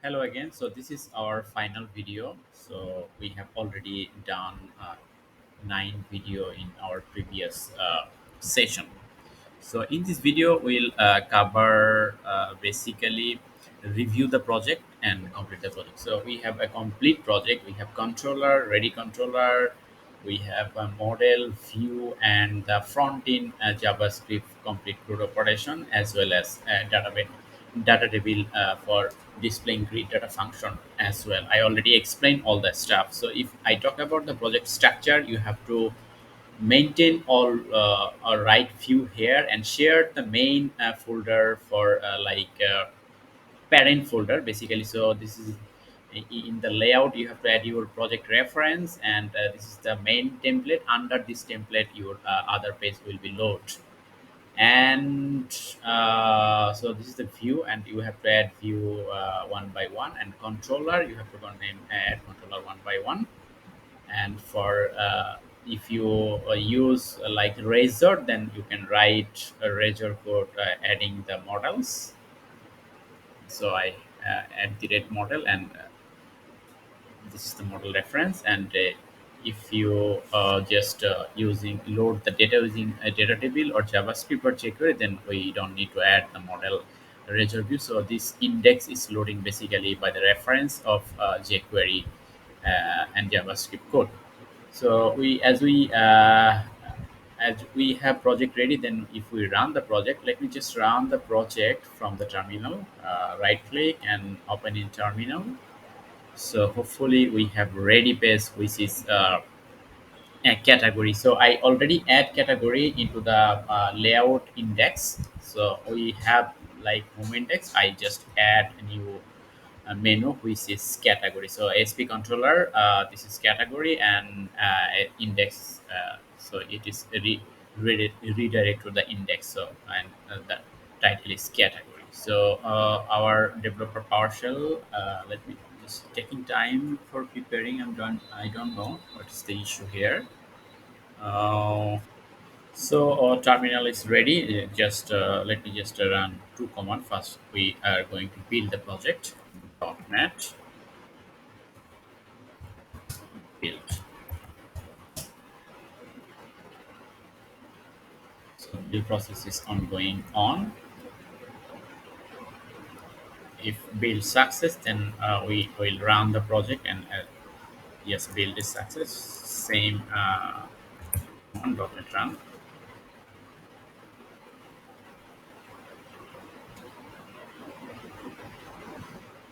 Hello again. So this is our final video. So we have already done 9 video in our previous session. So in this video, we'll cover basically review the project and complete the project. So we have a complete project. We have controller, ready controller. We have a model, view, and the front end JavaScript complete CRUD operation, as well as data table for displaying grid data function as well. I already explained all that stuff. So if I talk about the project structure, you have to maintain all a right view here and share the main folder for parent folder basically. So this is in the layout. You have to add your project reference, and this is the main template. Under this template, your other page will be loaded. And so this is the view, and you have to add view one by one, and controller you have to name add controller one by one. And for if you use like razor, then you can write a razor code adding the models. So I add the red model, and this is the model reference. And if you just using load the data using a data table or JavaScript or jQuery, then we don't need to add the model razor view. So this index is loading basically by the reference of jQuery and JavaScript code. So as we have project ready, then if we run the project, let me just run the project from the terminal. Right click and open in terminal. So hopefully we have ready page, which is a category. So I already add category into the layout index. So we have like home index. I just add a new menu, which is category. So SP controller, this is category, and index. So it is redirect to the index. So and the title is category. So our developer PowerShell. Let me just taking time for preparing. I don't know what is the issue here. Uh, so our terminal is ready. Just let me just run two command. First, we are going to build the project. .NET build. So build process is ongoing on. If build success, then we will run the project, and yes, build is success. Same on .NET run.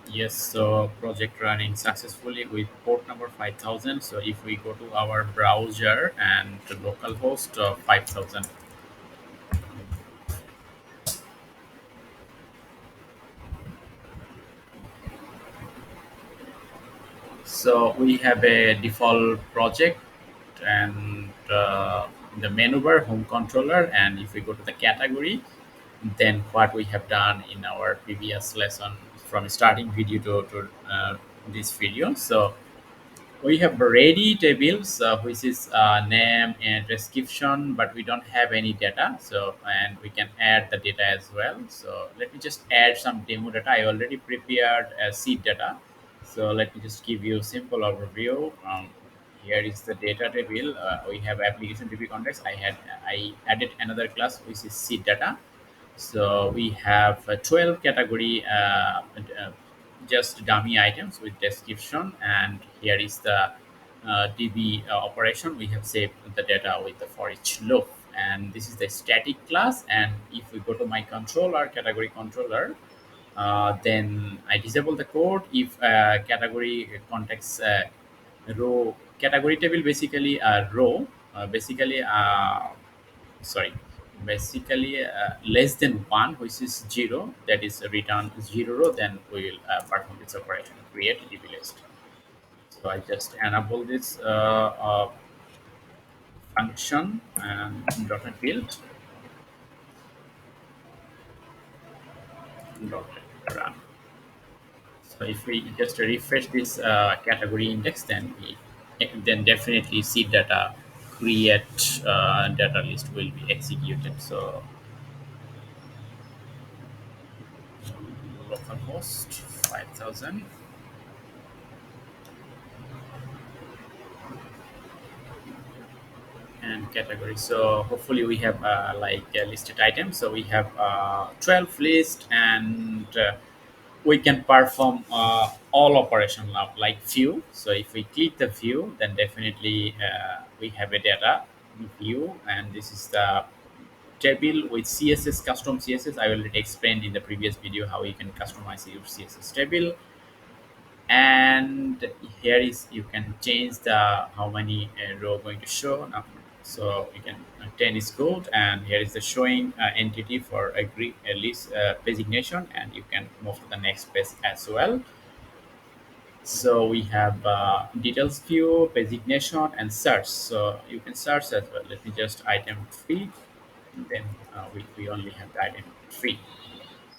Yes, so project running successfully with port number 5000. So if we go to our browser and to localhost 5000. So we have a default project, and the menu bar, home controller, and if we go to the category, then what we have done in our previous lesson from starting video to this video. So we have ready tables, which is name and description, but we don't have any data. So and we can add the data as well. So let me just add some demo data. I already prepared seed data. So let me just give you a simple overview. Here is the data table. We have application DB context. I added another class which is seed data. So we have 12 category just dummy items with description, and here is the DB operation. We have saved the data with the for each loop, and this is the static class. And if we go to my controller, category controller, then I disable the code if category context row category table basically a row basically sorry basically less than one, which is zero, that is return zero row, then we will perform this operation, create db list. So I just enable this function and .NET build .NET run. So if we just refresh this category index, then then definitely see data create data list will be executed. So localhost 5,000 and category. So hopefully we have like a listed item. So we have 12 list, and we can perform all operation now like view. So if we click the view, then definitely we have a data view, and this is the table with css, custom css. I already explained in the previous video how you can customize your css table. And here is you can change the how many row going to show now. So you can 10 is good, and here is the showing entity for agree list designation, and you can move to the next page as well. So we have details view, designation, and search. So you can search as well. Let me just item 3, then we only have the item 3.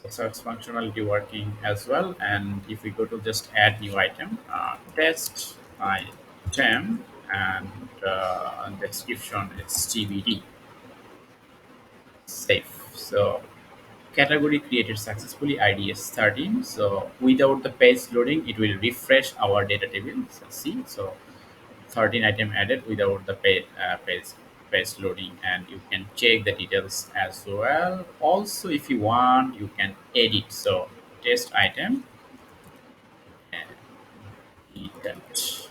So search functionality working as well. And if we go to just add new item, test item, and description is TBD, safe. So category created successfully, ID is 13. So without the page loading, it will refresh our data table. So see, so 13 item added without the page loading, and you can check the details as well. Also, if you want, you can edit. So test item and edit.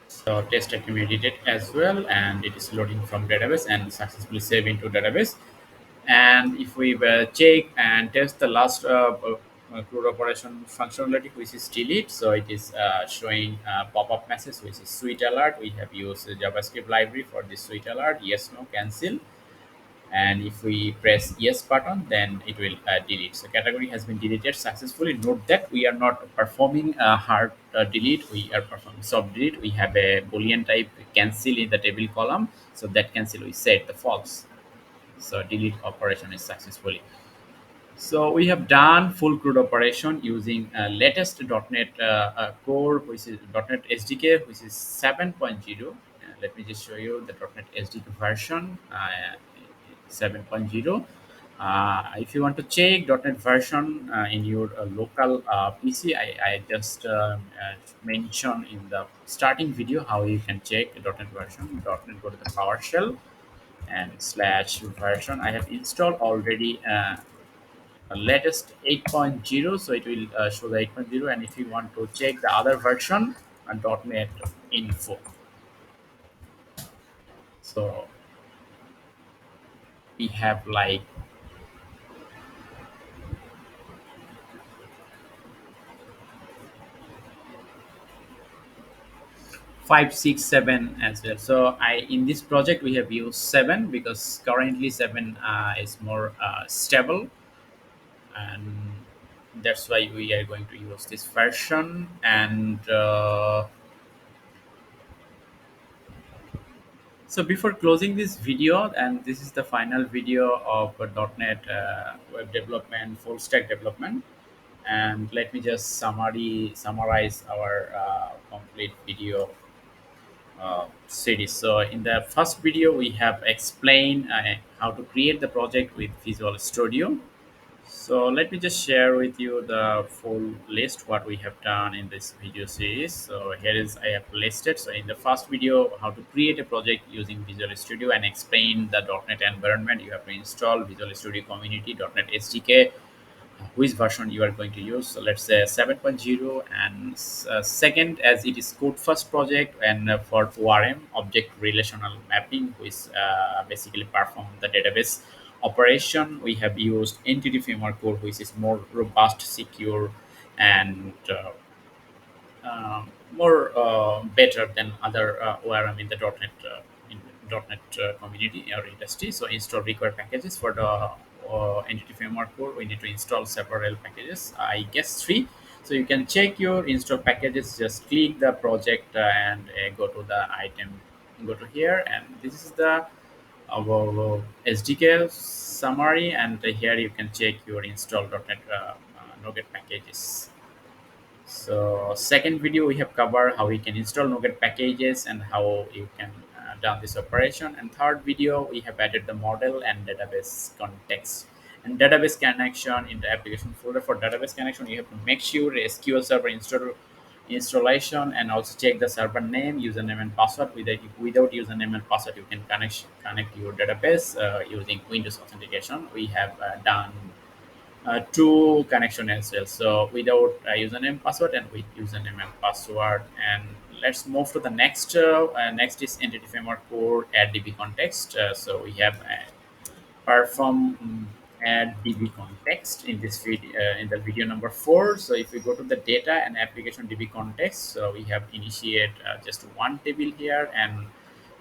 So test item edited as well, and it is loading from database and successfully saved into database. And if we check and test the last CRUD operation functionality, which is delete, so it is showing pop-up message, which is sweet alert. We have used the JavaScript library for this sweet alert, yes, no, cancel. And if we press yes button, then it will delete. So category has been deleted successfully. Note that we are not performing a hard delete, we are performing soft delete. We have a boolean type cancel in the table column, so that cancel we set the false. So delete operation is successfully. So we have done full CRUD operation using latest .NET core, which is .NET SDK, which is 7.0. Let me just show you the .NET SDK version 7.0. If you want to check .NET version in your local PC, I just mentioned in the starting video how you can check the .NET version. .NET, go to the PowerShell and slash version. I have installed already latest 8.0, so it will show the 8.0. And if you want to check the other version, .NET info. So we have like 5, 6, 7 as well. So I in this project we have used 7 because currently 7 is more stable, and that's why we are going to use this version. And so before closing this video, and this is the final video of .NET web development, full stack development. And let me just summarize our complete video series. So in the first video, we have explained how to create the project with Visual Studio. So let me just share with you the full list what we have done in this video series. So here is I have listed. So in the first video, how to create a project using Visual Studio and explain the .NET environment. You have to install Visual Studio Community, .NET SDK, which version you are going to use. So let's say 7.0. And second, as it is code first project, and for ORM, object relational mapping, which basically perform the database operation, we have used entity framework code, which is more robust, secure, and more better than other ORM in the .NET community or industry. So install required packages for the entity framework core. We need to install several packages. I guess 3. So you can check your install packages. Just click the project and go to the item. Go to here, and this is the our SDK summary. And here you can check your install .NET Nougat packages. So second video we have covered how you can install Nougat packages and how you can done this operation. And third video, we have added the model and database context. And database connection in the application folder. For database connection, you have to make sure SQL Server installation, and also check the server name, username, and password. Without username and password, you can connect your database using Windows authentication. We have done two connection as well. So without username password and with username and password. And let's move to the next. Next is entity framework core add DB context. So we have perform add DB context in this video, in the video number 4. So if we go to the data and application DB context, so we have initiate just one table here and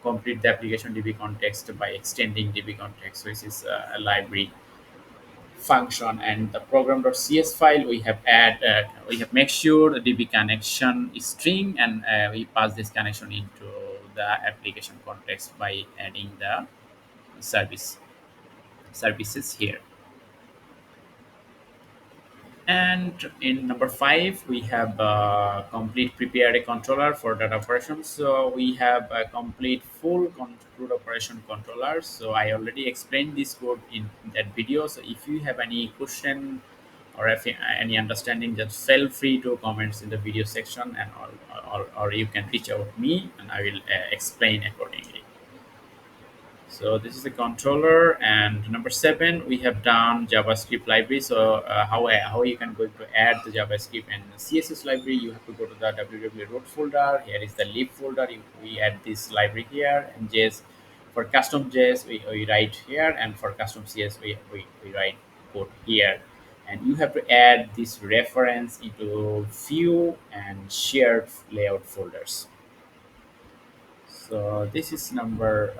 complete the application DB context by extending DB context. So this is a library function, and the program.cs file we have make sure the db connection is string, and we pass this connection into the application context by adding the service services here. And in number 5, we have complete prepare a controller for data operations. So we have a complete full CRUD operation controller. So I already explained this code in that video. So if you have any question or if any understanding, just feel free to comments in the video section, and or you can reach out me and I will explain accordingly. So this is the controller. And number 7, we have done JavaScript library. So how you can go to add the JavaScript and the CSS library, you have to go to the www root folder. Here is the lib folder. We add this library here, and JS for custom JS we write here, and for custom CS we write code here. And you have to add this reference into view and shared layout folders. So this is number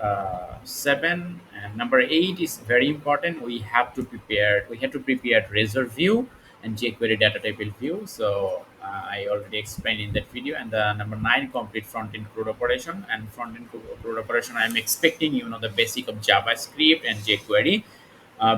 7, and number 8 is very important. We have to prepare Razor view and jQuery data table view. So I already explained in that video. And the number 9, complete front-end CRUD operation. And front-end CRUD operation, I'm expecting you know the basic of JavaScript and jQuery.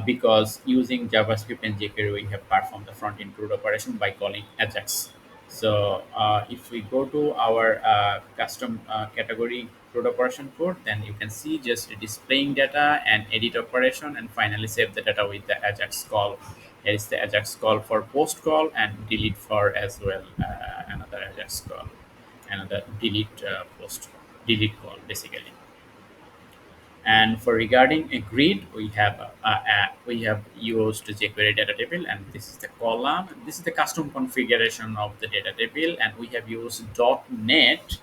Because using JavaScript and jQuery, we have performed the front-end CRUD operation by calling Ajax. So if we go to our custom category CRUD operation code, then you can see just displaying data and edit operation, and finally save the data with the Ajax call. Here is the Ajax call for post call, and delete for as well another Ajax call, another delete delete call basically. And for regarding a grid, we have used jQuery data table, and this is the column. This is the custom configuration of the data table, and we have used .NET,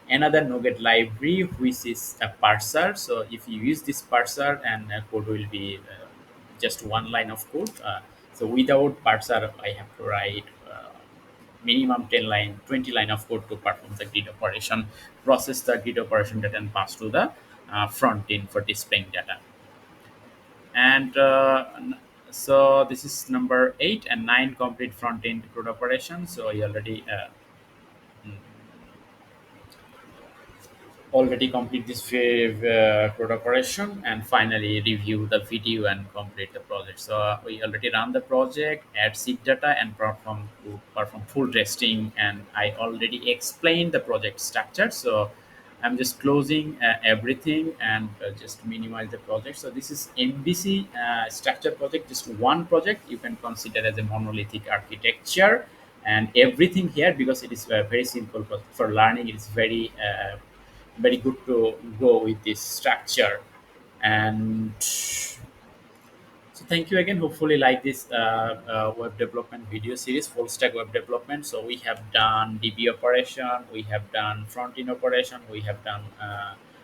another NuGet library, which is a parser. So if you use this parser, and code will be just one line of code. So without parser, I have to write minimum 10 line 20 line of code to perform the grid operation, process the grid operation data, and pass to the front end for displaying data. And so this is number 8 and 9, complete front end CRUD operation. So I already complete this CRUD operation, and finally review the video and complete the project. So we already run the project, add seed data, and perform full testing, and I already explained the project structure. So I'm just closing everything and just minimize the project. So this is MVC structure project, just one project. You can consider as a monolithic architecture, and everything here, because it is very simple for learning. It is very good to go with this structure. And so thank you again. Hopefully like this web development video series, full stack web development. So we have done DB operation, we have done front end operation, we have done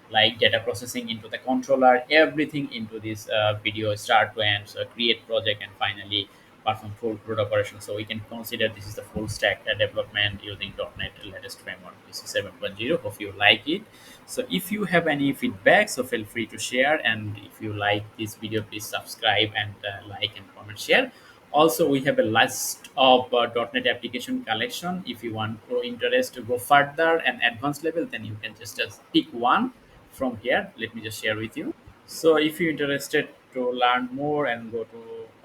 like data processing into the controller, everything into this video start to end. So create project, and finally perform full CRUD operation. So we can consider this is the full stack development using .NET latest framework. This is 7.0. Hope you like it. So if you have any feedback, so feel free to share. And if you like this video, please subscribe and like and comment, share. Also, we have a list of .NET application collection. If you want to interest to go further and advanced level, then you can just pick one from here. Let me just share with you. So if you're interested to learn more and go to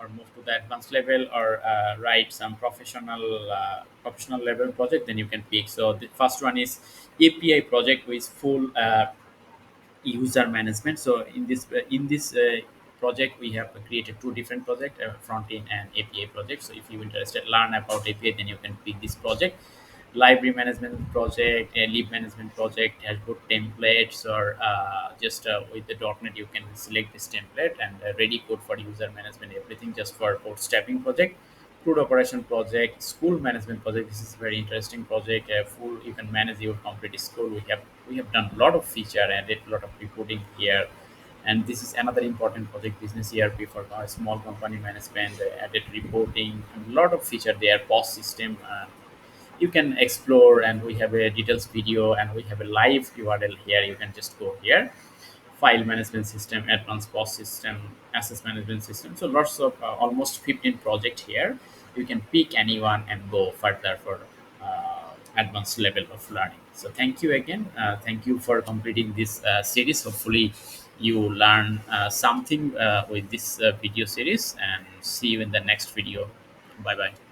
or move to the advanced level, or write some professional level project, then you can pick. So the first one is API project with full user management. So in this project, we have created two different projects, front end and API project. So if you're interested learn about API, then you can pick this project. Library management project, a leave management project, dashboard templates, or just with the .NET you can select this template and ready code for user management, everything just for bootstrapping project. CRUD operation project, school management project. This is very interesting project. Full you can manage your complete school. We have done a lot of feature and a lot of reporting here, and this is another important project. Business ERP for small company management, added reporting, and a lot of feature there. POS system. You can explore, and we have a details video, and we have a live URL here. You can just go here. File management system, advanced POS system, access management system. So lots of almost 15 project here. You can pick anyone and go further for advanced level of learning. So thank you again. Thank you for completing this series. Hopefully you learn something with this video series, and see you in the next video. Bye bye.